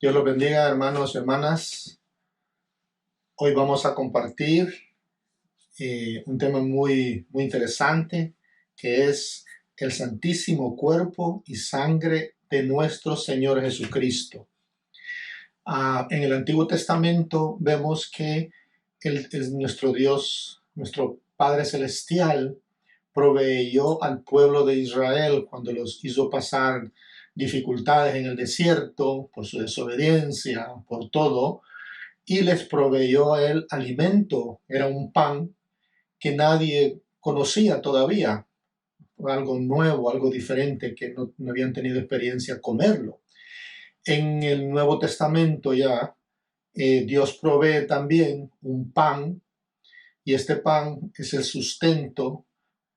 Dios los bendiga, hermanos y hermanas. Hoy vamos a compartir un tema muy interesante, que es el santísimo cuerpo y sangre de nuestro Señor Jesucristo. En el Antiguo Testamento vemos que nuestro Dios, nuestro Padre Celestial, proveyó al pueblo de Israel cuando los hizo pasar dificultades en el desierto por su desobediencia, por todo, y les proveyó el alimento. Era un pan que nadie conocía todavía, algo nuevo, algo diferente, que no habían tenido experiencia comerlo. En el Nuevo Testamento ya Dios provee también un pan, y este pan es el sustento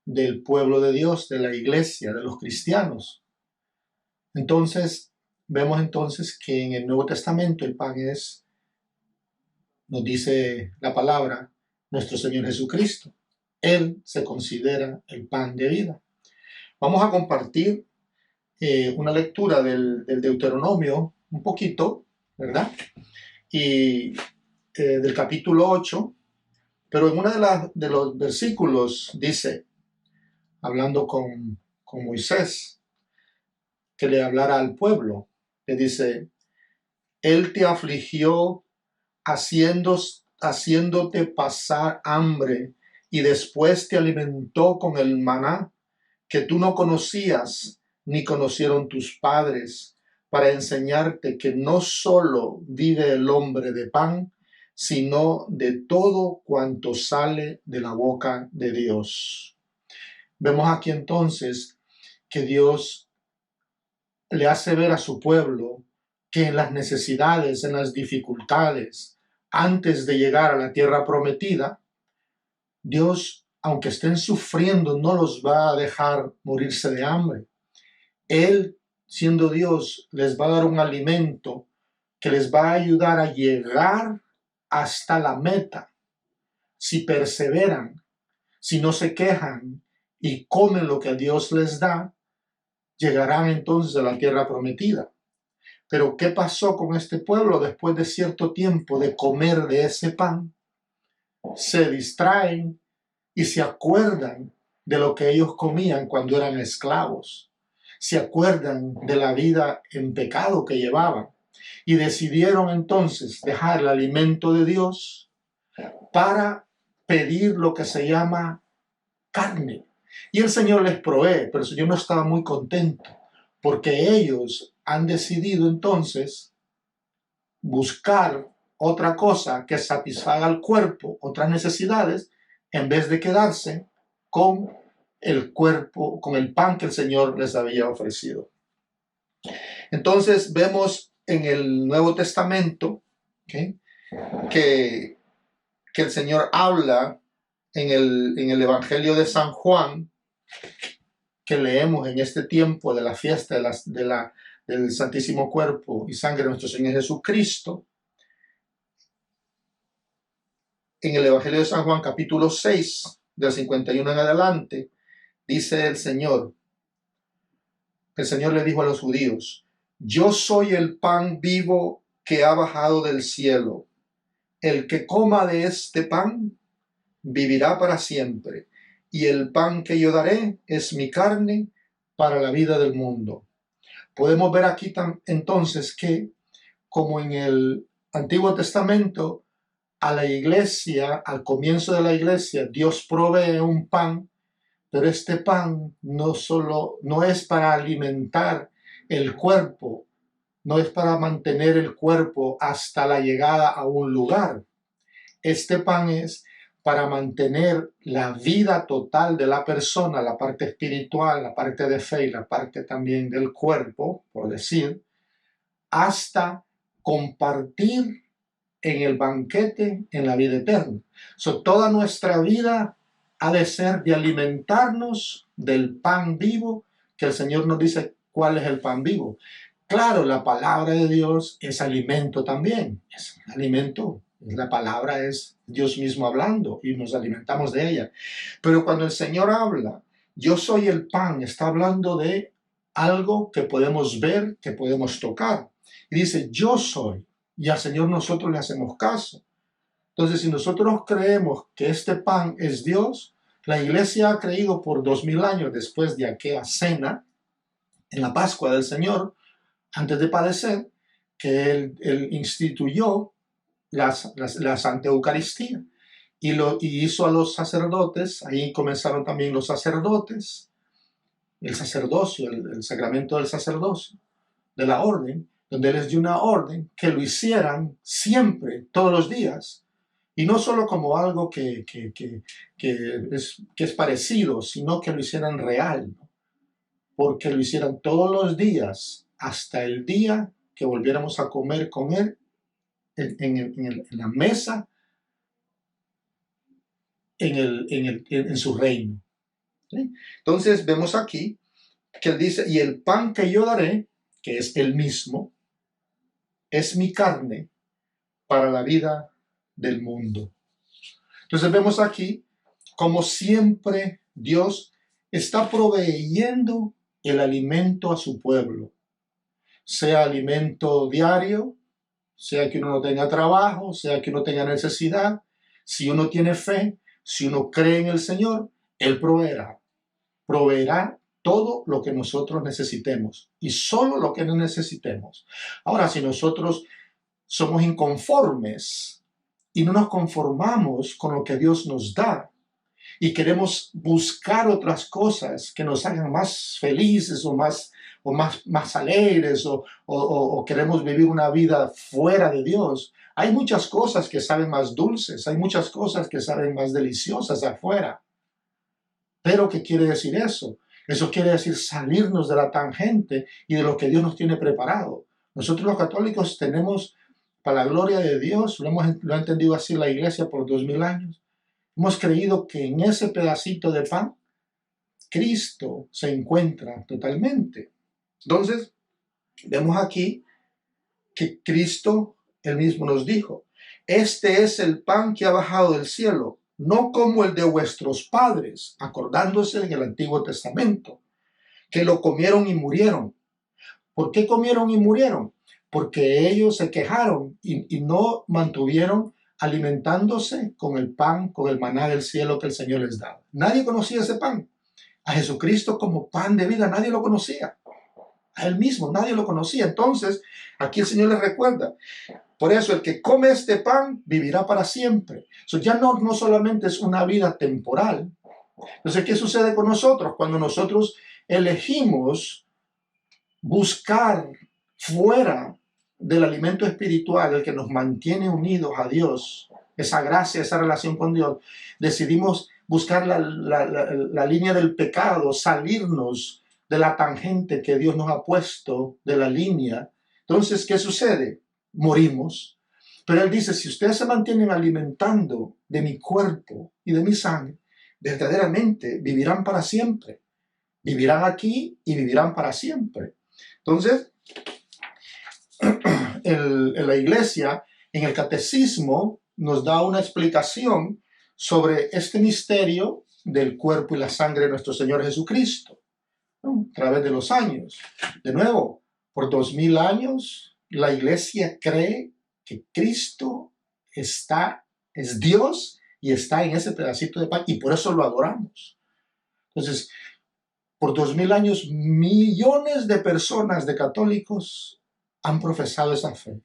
del pueblo de Dios, de la iglesia, de los cristianos. Entonces, vemos entonces que en el Nuevo Testamento el pan es, nos dice la palabra, nuestro Señor Jesucristo. Él se considera el pan de vida. Vamos a compartir una lectura del Deuteronomio, un poquito, ¿verdad? Y del capítulo 8, pero en uno de los versículos dice, hablando con Moisés, que le hablara al pueblo, le dice, Él te afligió haciéndote pasar hambre y después te alimentó con el maná que tú no conocías ni conocieron tus padres, para enseñarte que no solo vive el hombre de pan, sino de todo cuanto sale de la boca de Dios. Vemos aquí entonces que Dios le hace ver a su pueblo que en las necesidades, en las dificultades, antes de llegar a la tierra prometida, Dios, aunque estén sufriendo, no los va a dejar morirse de hambre. Él, siendo Dios, les va a dar un alimento que les va a ayudar a llegar hasta la meta. Si perseveran, si no se quejan y comen lo que Dios les da, llegarán entonces a la tierra prometida. Pero ¿qué pasó con este pueblo después de cierto tiempo de comer de ese pan? Se distraen y se acuerdan de lo que ellos comían cuando eran esclavos. Se acuerdan de la vida en pecado que llevaban y decidieron entonces dejar el alimento de Dios para pedir lo que se llama carne. Y el Señor les provee, pero el Señor no estaba muy contento porque ellos han decidido entonces buscar otra cosa que satisfaga al cuerpo, otras necesidades, en vez de quedarse con el cuerpo, con el pan que el Señor les había ofrecido. Entonces vemos en el Nuevo Testamento, ¿okay?, que el Señor habla en el Evangelio de San Juan, que leemos en este tiempo de la fiesta del Santísimo Cuerpo y Sangre de nuestro Señor Jesucristo. En el Evangelio de San Juan, capítulo 6, del 51 en adelante, dice el Señor le dijo a los judíos, yo soy el pan vivo que ha bajado del cielo. El que coma de este pan vivirá para siempre, y el pan que yo daré es mi carne para la vida del mundo. Podemos ver aquí entonces que, como en el Antiguo Testamento, a la iglesia, al comienzo de la iglesia, Dios provee un pan, pero este pan no es para alimentar el cuerpo, no es para mantener el cuerpo hasta la llegada a un lugar. Este pan es para mantener la vida total de la persona, la parte espiritual, la parte de fe y la parte también del cuerpo, por decir, hasta compartir en el banquete en la vida eterna. Toda nuestra vida ha de ser de alimentarnos del pan vivo, que el Señor nos dice cuál es el pan vivo. Claro, la palabra de Dios es alimento también, es alimento. La palabra es Dios mismo hablando y nos alimentamos de ella. Pero cuando el Señor habla, yo soy el pan, está hablando de algo que podemos ver, que podemos tocar. y dice, yo soy. Y al Señor nosotros le hacemos caso. Entonces, si nosotros creemos que este pan es Dios, la iglesia ha creído por 2000 años después de aquella cena, en la Pascua del Señor, antes de padecer, que Él instituyó la Santa Eucaristía y hizo a los sacerdotes, ahí comenzaron también los sacerdotes, el sacerdocio, el sacramento del sacerdocio, de la orden, donde Él les dio una orden que lo hicieran siempre, todos los días, y no solo como algo que es parecido, sino que lo hicieran real, ¿no? Porque lo hicieran todos los días hasta el día que volviéramos a comer con Él en la mesa, en su reino. ¿Sí? Entonces vemos aquí que Él dice, y el pan que yo daré, que es el mismo, es mi carne para la vida del mundo. Entonces vemos aquí como siempre Dios está proveyendo el alimento a su pueblo, sea alimento diario, sea que uno no tenga trabajo, sea que uno tenga necesidad. Si uno tiene fe, si uno cree en el Señor, Él proveerá todo lo que nosotros necesitemos y solo lo que necesitemos. Ahora, si nosotros somos inconformes y no nos conformamos con lo que Dios nos da y queremos buscar otras cosas que nos hagan más felices o más alegres o queremos vivir una vida fuera de Dios, hay muchas cosas que saben más dulces, hay muchas cosas que saben más deliciosas afuera. Pero ¿qué quiere decir eso? Eso quiere decir salirnos de la tangente y de lo que Dios nos tiene preparado. Nosotros los católicos tenemos, para la gloria de Dios, lo ha entendido así la iglesia por 2000 años, hemos creído que en ese pedacito de pan, Cristo se encuentra totalmente. Entonces, vemos aquí que Cristo, Él mismo nos dijo, este es el pan que ha bajado del cielo, no como el de vuestros padres, acordándose en el Antiguo Testamento, que lo comieron y murieron. ¿Por qué comieron y murieron? Porque ellos se quejaron y no mantuvieron alimentándose con el pan, con el maná del cielo que el Señor les daba. Nadie conocía ese pan. A Jesucristo como pan de vida nadie lo conocía. A Él mismo nadie lo conocía. Entonces, aquí el Señor les recuerda. Por eso el que come este pan vivirá para siempre. Eso ya no solamente es una vida temporal. Entonces, ¿qué sucede con nosotros? Cuando nosotros elegimos buscar fuera del alimento espiritual, el que nos mantiene unidos a Dios, esa gracia, esa relación con Dios, decidimos buscar la línea del pecado, salirnos de la tangente que Dios nos ha puesto, de la línea. Entonces, ¿qué sucede? Morimos. Pero Él dice, si ustedes se mantienen alimentando de mi cuerpo y de mi sangre, verdaderamente vivirán para siempre. Vivirán aquí y vivirán para siempre. Entonces, en la iglesia, en el catecismo, nos da una explicación sobre este misterio del cuerpo y la sangre de nuestro Señor Jesucristo, ¿no? A través de los años. De nuevo, por 2000 años, la iglesia cree que Cristo es Dios y está en ese pedacito de pan y por eso lo adoramos. Entonces, por 2000 años, millones de personas, de católicos, han profesado esa fe,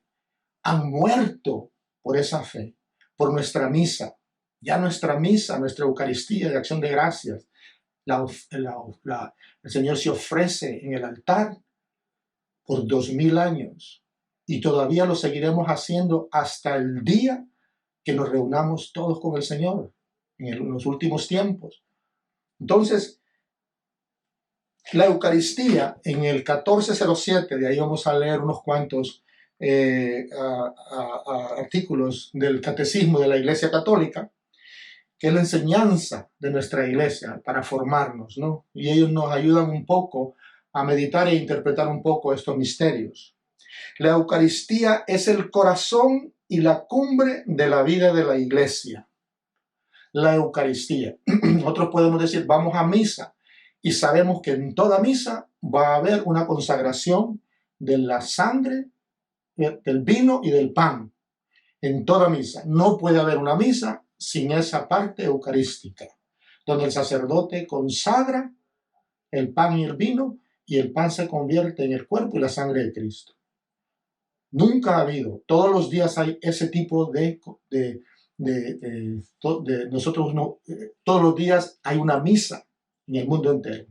han muerto por esa fe, por nuestra misa. Ya nuestra misa, nuestra Eucaristía de acción de gracias, el Señor se ofrece en el altar por 2000 años y todavía lo seguiremos haciendo hasta el día que nos reunamos todos con el Señor en los últimos tiempos. Entonces, la Eucaristía en el 1407, de ahí vamos a leer unos cuantos artículos del Catecismo de la Iglesia Católica, que es la enseñanza de nuestra iglesia para formarnos, ¿no? Y ellos nos ayudan un poco a meditar e interpretar un poco estos misterios. La Eucaristía es el corazón y la cumbre de la vida de la iglesia. La Eucaristía. Nosotros podemos decir, vamos a misa, y sabemos que en toda misa va a haber una consagración de la sangre del vino y del pan en toda misa. No puede haber una misa sin esa parte eucarística, donde el sacerdote consagra el pan y el vino, y el pan se convierte en el cuerpo y la sangre de Cristo. Nunca ha habido. Todos los días hay ese tipo nosotros no, todos los días hay una misa en el mundo entero.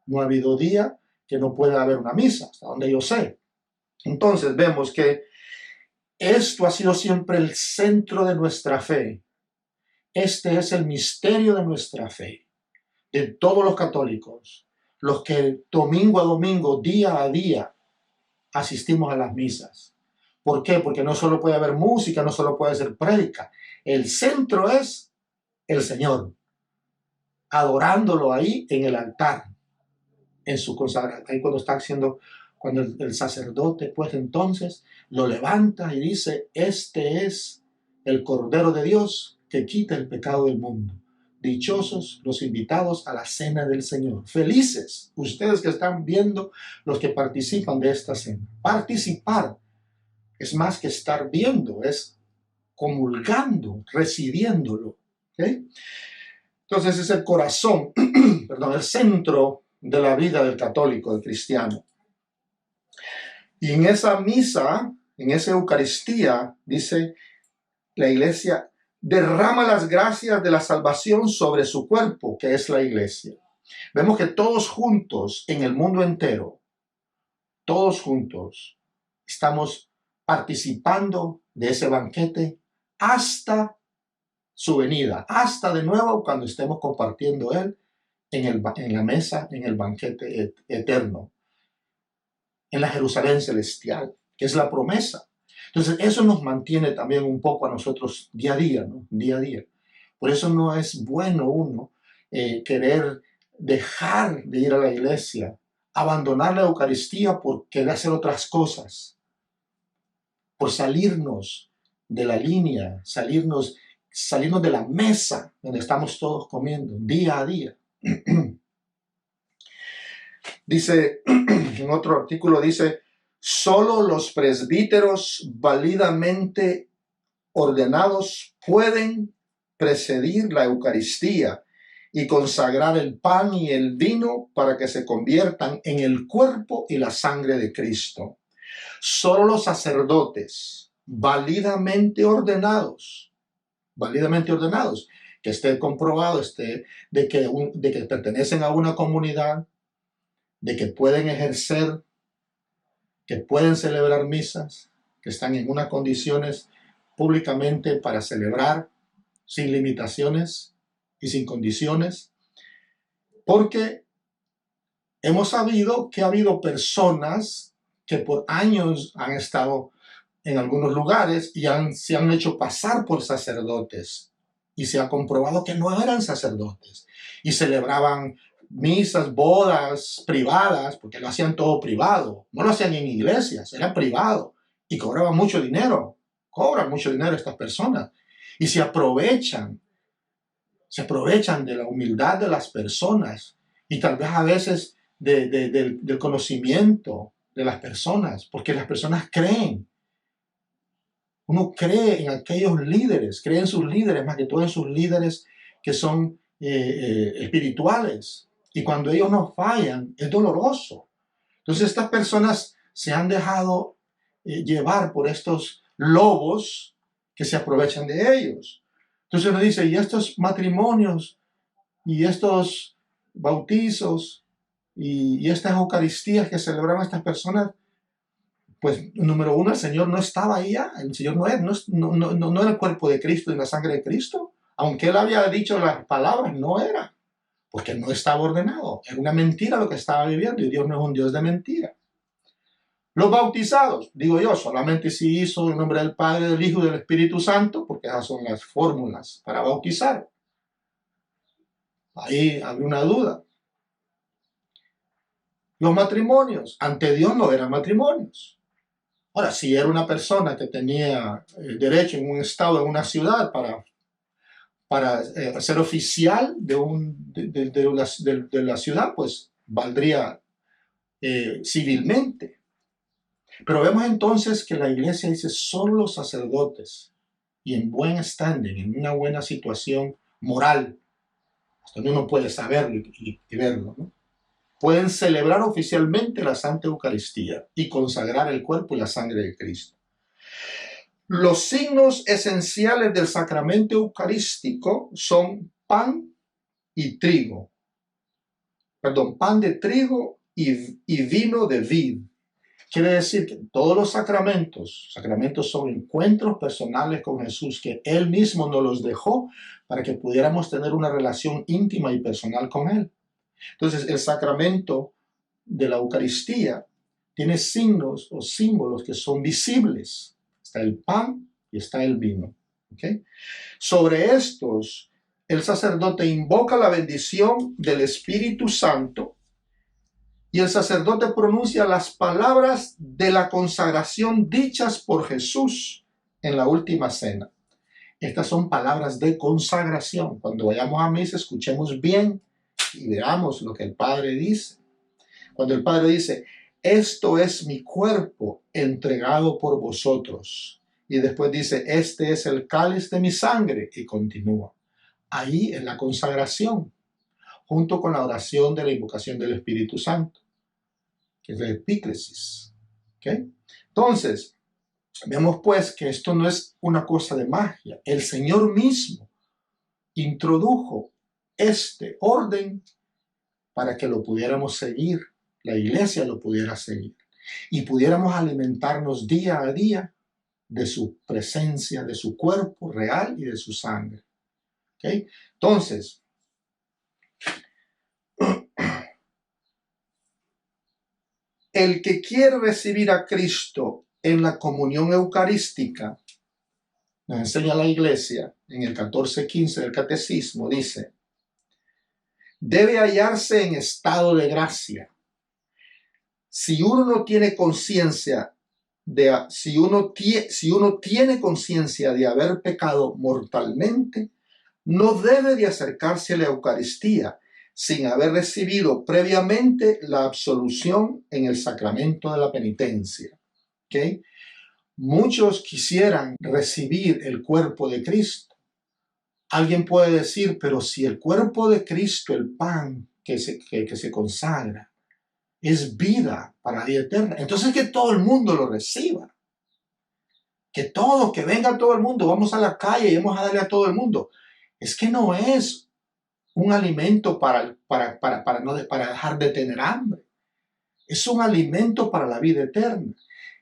No ha habido día que no pueda haber una misa, hasta donde yo sé. Entonces vemos que esto ha sido siempre el centro de nuestra fe. Este es el misterio de nuestra fe, de todos los católicos, los que domingo a domingo, día a día, asistimos a las misas. ¿Por qué? Porque no solo puede haber música, no solo puede ser prédica. El centro es el Señor, adorándolo ahí en el altar, en su consagración. Ahí cuando el sacerdote, pues entonces lo levanta y dice, este es el Cordero de Dios que quita el pecado del mundo. Dichosos los invitados a la cena del Señor. Felices ustedes que están viendo, los que participan de esta cena. Participar es más que estar viendo, es comulgando, recibiéndolo. ¿Okay? Entonces es el corazón, perdón, el centro de la vida del católico, del cristiano. Y en esa misa, en esa Eucaristía, dice la Iglesia, derrama las gracias de la salvación sobre su cuerpo, que es la Iglesia. Vemos que todos juntos, en el mundo entero, todos juntos, estamos participando de ese banquete hasta su venida, hasta de nuevo cuando estemos compartiendo Él en la mesa, en el banquete eterno, en la Jerusalén celestial, que es la promesa. Entonces, eso nos mantiene también un poco a nosotros día a día, ¿no? Día a día. Por eso no es bueno uno querer dejar de ir a la iglesia, abandonar la Eucaristía por querer hacer otras cosas, por salirnos de la línea, salirnos de la mesa donde estamos todos comiendo día a día. Dice, en otro artículo dice, solo los presbíteros válidamente ordenados pueden presidir la Eucaristía y consagrar el pan y el vino para que se conviertan en el cuerpo y la sangre de Cristo. Solo los sacerdotes válidamente ordenados, que esté comprobado de que pertenecen a una comunidad, de que pueden ejercer, que pueden celebrar misas, que están en unas condiciones públicamente para celebrar sin limitaciones y sin condiciones, porque hemos sabido que ha habido personas que por años han estado en algunos lugares y se han hecho pasar por sacerdotes y se ha comprobado que no eran sacerdotes y celebraban misas, bodas privadas, porque lo hacían todo privado, no lo hacían en iglesias, era privado y cobraban mucho dinero, cobran mucho dinero estas personas y se aprovechan de la humildad de las personas y tal vez a veces del conocimiento de las personas, porque las personas creen. Uno cree en aquellos líderes, cree en sus líderes, más que todo en sus líderes que son espirituales. Y cuando ellos nos fallan, es doloroso. Entonces estas personas se han dejado llevar por estos lobos que se aprovechan de ellos. Entonces uno dice, y estos matrimonios, y estos bautizos, y estas Eucaristías que celebraban estas personas, pues número uno, el Señor no estaba ahí ya, el Señor no era el cuerpo de Cristo y la sangre de Cristo, aunque Él había dicho las palabras, no era, porque no estaba ordenado, era una mentira lo que estaba viviendo, y Dios no es un Dios de mentira. Los bautizados, digo yo, solamente si hizo en nombre del Padre, del Hijo y del Espíritu Santo, porque esas son las fórmulas para bautizar. Ahí había una duda. Los matrimonios, ante Dios no eran matrimonios. Ahora, si era una persona que tenía derecho en un estado, en una ciudad, para ser oficial de la ciudad, pues valdría civilmente. Pero vemos entonces que la iglesia dice solo los sacerdotes y en buen standing, en una buena situación moral, hasta donde uno puede saberlo y verlo, ¿no? Pueden celebrar oficialmente la Santa Eucaristía y consagrar el cuerpo y la sangre de Cristo. Los signos esenciales del sacramento eucarístico son pan y trigo. Perdón, pan de trigo y vino de vid. Quiere decir que todos los sacramentos son encuentros personales con Jesús que Él mismo nos los dejó para que pudiéramos tener una relación íntima y personal con Él. Entonces, el sacramento de la Eucaristía tiene signos o símbolos que son visibles. Está el pan y está el vino. ¿Okay? Sobre estos, el sacerdote invoca la bendición del Espíritu Santo y el sacerdote pronuncia las palabras de la consagración dichas por Jesús en la última cena. Estas son palabras de consagración. Cuando vayamos a misa, escuchemos bien y veamos lo que el Padre dice. Cuando el Padre dice, esto es mi cuerpo entregado por vosotros. Y después dice, este es el cáliz de mi sangre. Y continúa. Ahí es la consagración, junto con la oración de la invocación del Espíritu Santo, que es la epíclesis. ¿Okay? Entonces, vemos pues que esto no es una cosa de magia. El Señor mismo introdujo este orden para que lo pudiéramos seguir, la iglesia lo pudiera seguir y pudiéramos alimentarnos día a día de su presencia, de su cuerpo real y de su sangre. ¿Okay? Entonces, el que quiere recibir a Cristo en la comunión eucarística, nos enseña la iglesia en el 14:15 del catecismo, dice, debe hallarse en estado de gracia. Si uno no tiene conciencia si uno tiene conciencia de haber pecado mortalmente, no debe de acercarse a la Eucaristía sin haber recibido previamente la absolución en el sacramento de la penitencia. ¿Okay? Muchos quisieran recibir el cuerpo de Cristo. Alguien puede decir, pero si el cuerpo de Cristo, el pan que se consagra, es vida para la vida eterna, entonces que todo el mundo lo reciba. Que venga todo el mundo, vamos a la calle y vamos a darle a todo el mundo. Es que no es un alimento para dejar de tener hambre. Es un alimento para la vida eterna.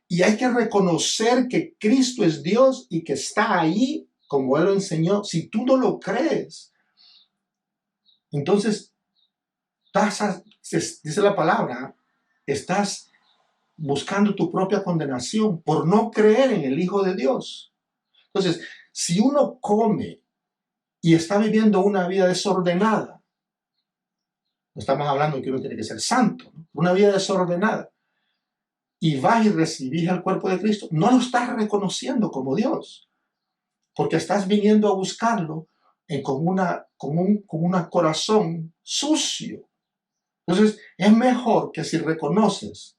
Y hay que reconocer que Cristo es Dios y que está ahí, como Él lo enseñó. Si tú no lo crees, entonces, dice la palabra, estás buscando tu propia condenación por no creer en el Hijo de Dios. Entonces, si uno come y está viviendo una vida desordenada, no estamos hablando de que uno tiene que ser santo, ¿no? Una vida desordenada, y vas y recibís el cuerpo de Cristo, no lo estás reconociendo como Dios, porque estás viniendo a buscarlo con un corazón sucio. Entonces, es mejor que si reconoces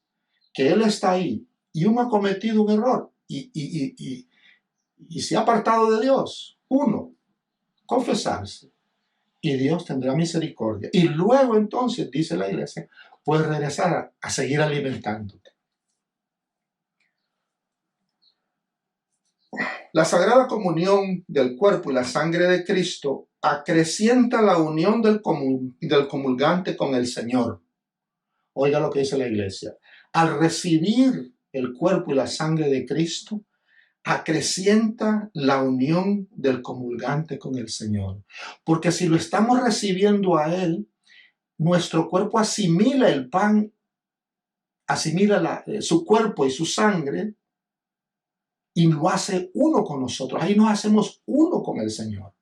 que Él está ahí y uno ha cometido un error y se ha apartado de Dios, uno, confesarse y Dios tendrá misericordia. Y luego entonces, dice la iglesia, puedes regresar a seguir alimentándote. La Sagrada Comunión del cuerpo y la sangre de Cristo acrecienta la unión del comulgante con el Señor. Oiga lo que dice la iglesia. Al recibir el cuerpo y la sangre de Cristo, acrecienta la unión del comulgante con el Señor. Porque si lo estamos recibiendo a Él, nuestro cuerpo asimila el pan, asimila su cuerpo y su sangre y lo hace uno con nosotros. Ahí nos hacemos uno con el Señor.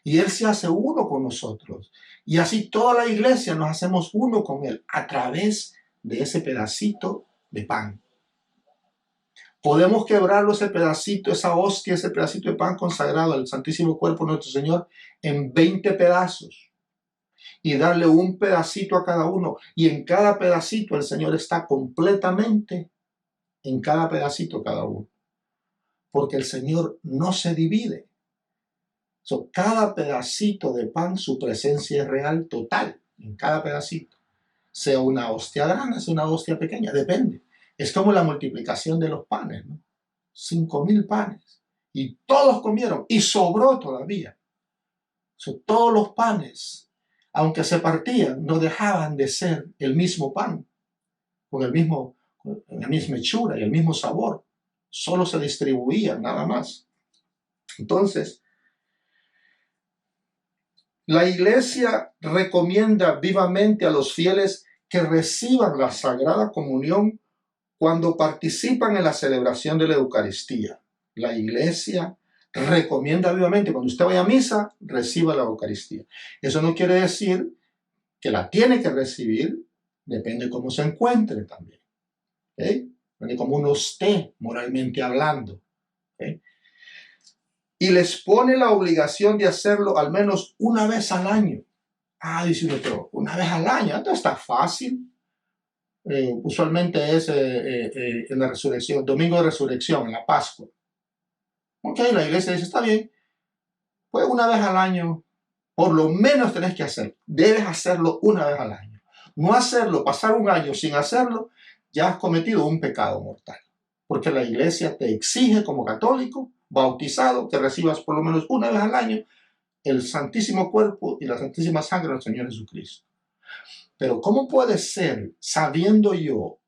Y Él se hace uno con nosotros. Y así toda la iglesia nos hacemos uno con Él a través de ese pedacito de pan. Podemos quebrarlo, ese pedacito, esa hostia, ese pedacito de pan consagrado al Santísimo Cuerpo de nuestro Señor en 20 pedazos y darle un pedacito a cada uno. Y en cada pedacito el Señor está completamente en cada pedacito cada uno. Porque el Señor no se divide. Cada pedacito de pan, su presencia es real, total, en cada pedacito. Sea una hostia grande, sea una hostia pequeña, depende. Es como la multiplicación de los panes, ¿no? 5,000 panes. Y todos comieron, y sobró todavía. Todos los panes, aunque se partían, no dejaban de ser el mismo pan, con la misma hechura y el mismo sabor. Solo se distribuían, nada más. Entonces, la Iglesia recomienda vivamente a los fieles que reciban la Sagrada Comunión cuando participan en la celebración de la Eucaristía. La Iglesia recomienda vivamente, cuando usted vaya a misa, reciba la Eucaristía. Eso no quiere decir que la tiene que recibir, depende de cómo se encuentre también. Depende de cómo uno esté moralmente hablando. Y les pone la obligación de hacerlo al menos una vez al año. Dice uno, pero una vez al año, esto está fácil. Usualmente es en la resurrección, domingo de resurrección, en la Pascua. Ok, la iglesia dice, está bien, pues una vez al año, por lo menos tenés que hacerlo. Debes hacerlo una vez al año. No hacerlo, pasar un año sin hacerlo, ya has cometido un pecado mortal. Porque la iglesia te exige como católico, bautizado, que recibas por lo menos una vez al año el santísimo cuerpo y la santísima sangre del Señor Jesucristo. Pero ¿cómo puede ser, sabiendo yo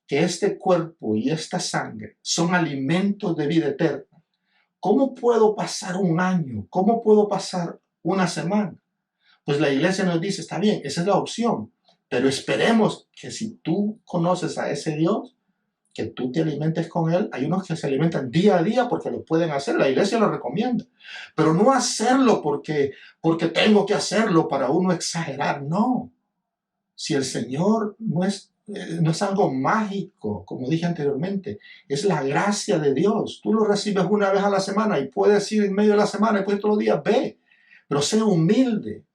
que este cuerpo y esta sangre son alimentos de vida eterna? ¿Cómo puedo pasar un año? ¿Cómo puedo pasar una semana? Pues la iglesia nos dice, está bien, esa es la opción, pero esperemos que si tú conoces a ese Dios, que tú te alimentes con Él. Hay unos que se alimentan día a ddía porque lo pueden hacer, la iglesia lo recomienda, pero no hacerlo porque tengo que hacerlo para uno exagerar, no. Si el Señor no es algo mágico, como dije anteriormente, es la gracia de Dios. Tú lo recibes una vez a la semana y puedes ir en medio de la semana y puedes todos los días, ve, pero sé humilde.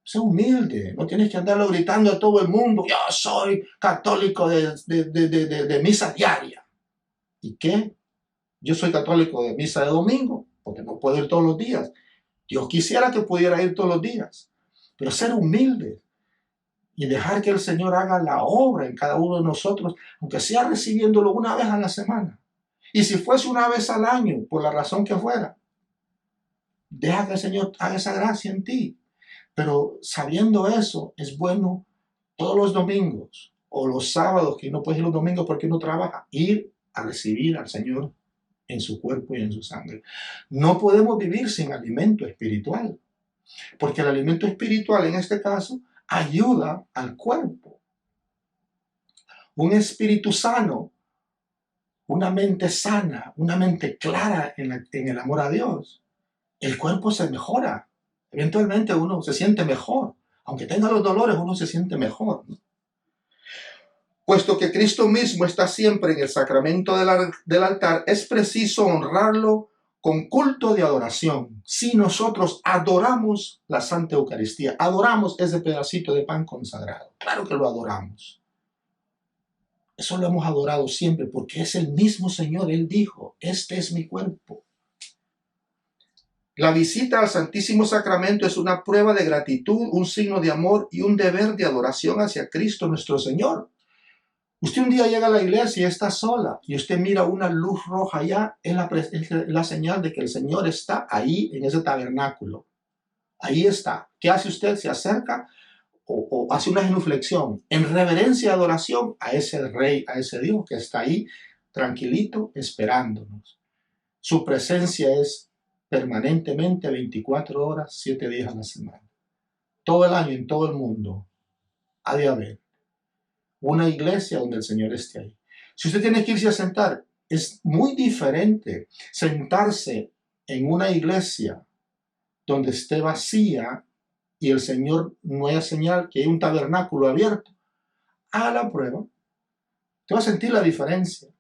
Sé humilde, no tienes que andarlo gritando a todo el mundo, yo soy católico de misa diaria. ¿Y qué? Yo soy católico de misa de domingo, porque no puedo ir todos los días. Dios quisiera que pudiera ir todos los días, pero ser humilde y dejar que el Señor haga la obra en cada uno de nosotros, aunque sea recibiéndolo una vez a la semana. Y si fuese una vez al año, por la razón que fuera, deja que el Señor haga esa gracia en ti. Pero sabiendo eso, es bueno todos los domingos o los sábados, que no puedes ir los domingos porque uno trabaja, ir a recibir al Señor en su cuerpo y en su sangre. No podemos vivir sin alimento espiritual, porque el alimento espiritual en este caso ayuda al cuerpo. Un espíritu sano, una mente sana, una mente clara en el amor a Dios, el cuerpo se mejora. Eventualmente uno se siente mejor. Aunque tenga los dolores, uno se siente mejor, ¿no? Puesto que Cristo mismo está siempre en el sacramento del altar, es preciso honrarlo con culto de adoración. Si nosotros adoramos la Santa Eucaristía, adoramos ese pedacito de pan consagrado. Claro que lo adoramos. Eso lo hemos adorado siempre porque es el mismo Señor. Él dijo, este es mi cuerpo. La visita al Santísimo Sacramento es una prueba de gratitud, un signo de amor y un deber de adoración hacia Cristo nuestro Señor. Usted un día llega a la iglesia y está sola y usted mira una luz roja allá, es la señal de que el Señor está ahí en ese tabernáculo. Ahí está. ¿Qué hace usted? Se acerca o hace una genuflexión en reverencia y adoración a ese Rey, a ese Dios que está ahí tranquilito esperándonos. Su presencia es permanentemente 24 horas, 7 días a la semana. Todo el año, en todo el mundo, ha de haber una iglesia donde el Señor esté ahí. Si usted tiene que irse a sentar, es muy diferente sentarse en una iglesia donde esté vacía y el Señor no haya señal que hay un tabernáculo abierto. Haga la prueba. Te va a sentir la diferencia.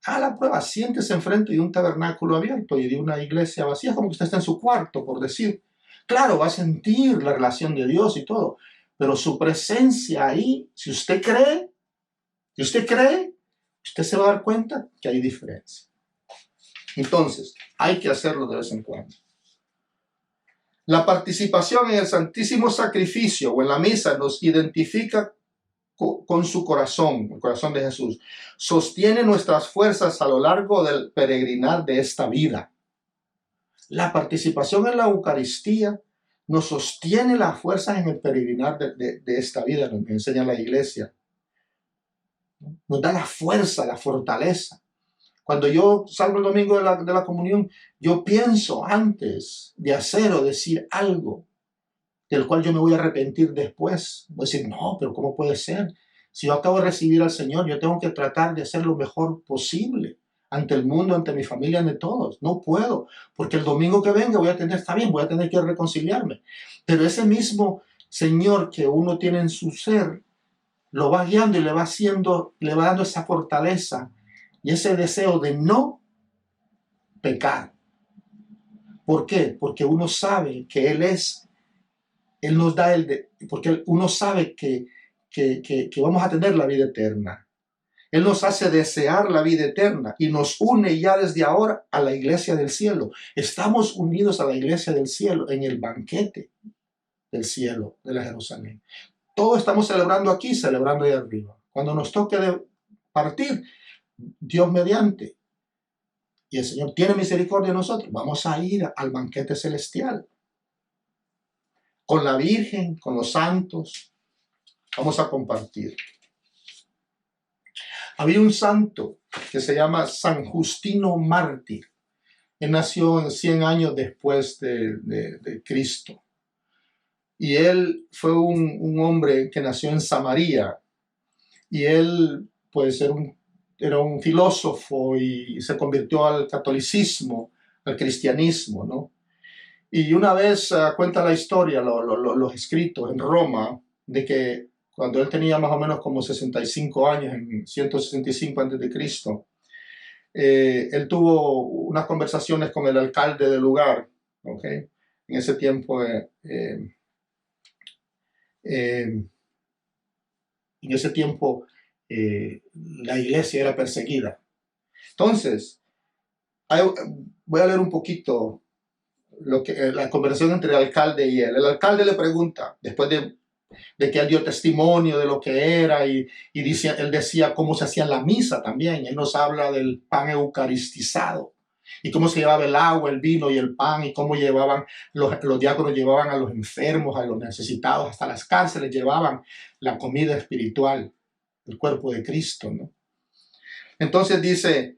Haga la prueba, siéntese enfrente de un tabernáculo abierto y de una iglesia vacía, como que usted está en su cuarto, por decir. Claro, va a sentir la relación de Dios y todo, pero su presencia ahí, si usted cree, Usted se va a dar cuenta que hay diferencia. Entonces, hay que hacerlo de vez en cuando. La participación en el Santísimo Sacrificio o en la misa nos identifica con su corazón, el corazón de Jesús. Sostiene nuestras fuerzas a lo largo del peregrinar de esta vida. La participación en la Eucaristía nos sostiene las fuerzas en el peregrinar de esta vida, nos enseña la Iglesia. Nos da la fuerza, la fortaleza. Cuando yo salgo el domingo de la comunión, yo pienso antes de hacer o decir algo del cual yo me voy a arrepentir después. Voy a decir, no, pero ¿cómo puede ser? Si yo acabo de recibir al Señor, yo tengo que tratar de hacer lo mejor posible ante el mundo, ante mi familia, ante todos. No puedo, porque el domingo que venga voy a tener, está bien, voy a tener que reconciliarme. Pero ese mismo Señor que uno tiene en su ser, lo va guiando y le va haciendo, le va dando esa fortaleza y ese deseo de no pecar. ¿Por qué? Porque uno sabe que Él nos da porque uno sabe que vamos a tener la vida eterna. Él nos hace desear la vida eterna y nos une ya desde ahora a la iglesia del cielo. Estamos unidos a la iglesia del cielo en el banquete del cielo de la Jerusalén. Todo estamos celebrando aquí, celebrando ahí arriba. Cuando nos toque de partir, Dios mediante, y el Señor tiene misericordia de nosotros, vamos a ir al banquete celestial. Con la Virgen, con los santos, vamos a compartir. Había un santo que se llama San Justino Mártir. Él nació 100 años después de Cristo. Y él fue un hombre que nació en Samaria. Y él, pues, era un filósofo y se convirtió al catolicismo, al cristianismo, ¿no? Y una vez cuenta la historia, los escritos en Roma, de que cuando él tenía más o menos como 65 años, en 165 a.C., él tuvo unas conversaciones con el alcalde del lugar, ¿ok? En ese tiempo, la iglesia era perseguida. Entonces, voy a leer un poquito la conversación entre el alcalde y él. El alcalde le pregunta, después de que él dio testimonio de lo que era y él decía cómo se hacía la misa también. Él nos habla del pan eucaristizado y cómo se llevaba el agua, el vino y el pan y cómo llevaban, los diáconos llevaban a los enfermos, a los necesitados, hasta las cárceles llevaban la comida espiritual, el cuerpo de Cristo, ¿no? Entonces dice,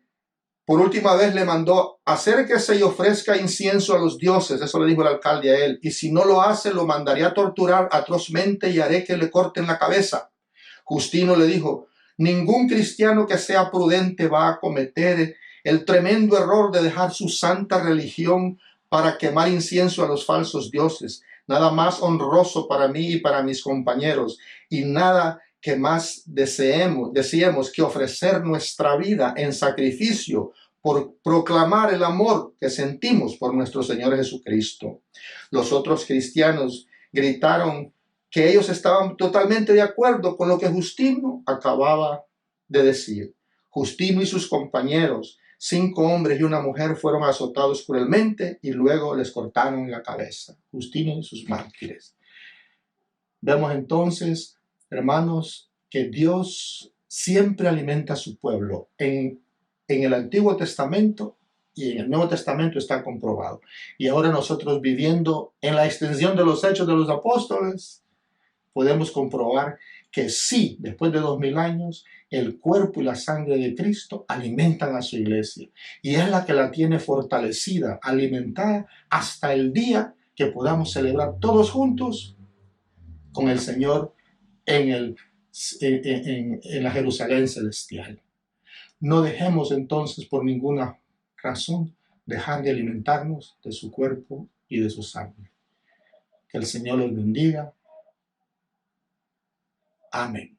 por última vez le mandó, acérquese y ofrezca incienso a los dioses. Eso le dijo el alcalde a él. Y si no lo hace, lo mandaré a torturar atrozmente y haré que le corten la cabeza. Justino le dijo, ningún cristiano que sea prudente va a cometer el tremendo error de dejar su santa religión para quemar incienso a los falsos dioses. Nada más honroso para mí y para mis compañeros. Y nada que más deseemos que ofrecer nuestra vida en sacrificio por proclamar el amor que sentimos por nuestro Señor Jesucristo. Los otros cristianos gritaron que ellos estaban totalmente de acuerdo con lo que Justino acababa de decir. Justino y sus compañeros, 5 hombres y una mujer, fueron azotados cruelmente y luego les cortaron la cabeza. Justino y sus mártires. Vemos entonces, hermanos, que Dios siempre alimenta a su pueblo. En el Antiguo Testamento y en el Nuevo Testamento está comprobado. Y ahora nosotros, viviendo en la extensión de los hechos de los apóstoles, podemos comprobar que sí, después de 2000 años, el cuerpo y la sangre de Cristo alimentan a su iglesia. Y es la que la tiene fortalecida, alimentada, hasta el día que podamos celebrar todos juntos con el Señor en la Jerusalén celestial. No dejemos entonces por ninguna razón dejar de alimentarnos de su cuerpo y de su sangre. Que el Señor los bendiga. Amén.